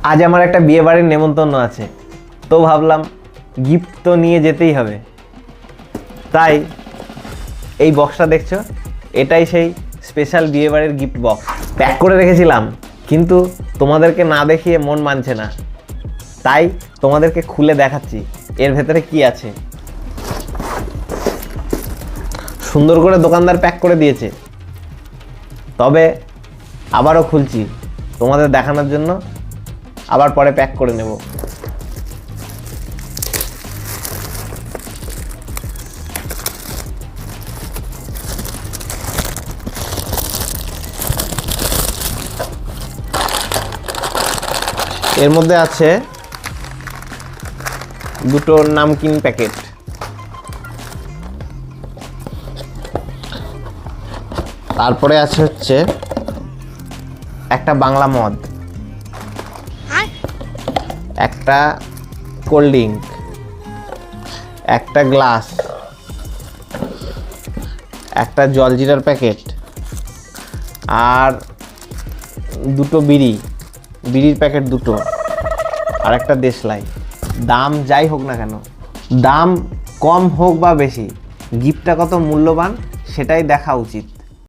আজ আমার একটা বিয়ে বাড়ির নেমন্তন্ন আছে, তো ভাবলাম গিফট তো নিয়ে যেতেই হবে। তাই এই বক্সটা দেখছো, এটাই সেই স্পেশাল বিয়ে বাড়ির গিফট বক্স। প্যাক করে রেখেছিলাম, কিন্তু তোমাদেরকে না দেখিয়ে মন মানছে না, তাই তোমাদেরকে খুলে দেখাচ্ছি এর ভেতরে কি আছে। সুন্দর করে দোকানদার প্যাক করে দিয়েছে, তবে আবারও খুলছি তোমাদের দেখানোর জন্য, আবার পরে প্যাক করে নেব। এর মধ্যে আছে দুটো নামকিন প্যাকেট, তারপরে আছে হচ্ছে একটা বাংলা মদ, একটা কোল্ড ড্রিঙ্ক, একটা গ্লাস, একটা জলজিরার প্যাকেট, আর দুটো বিড়ির প্যাকেট দুটো, আর একটা দেশলাই। দাম যাই হোক না কেন, দাম কম হোক বা বেশি, গিফটটা কত মূল্যবান সেটাই দেখা উচিত।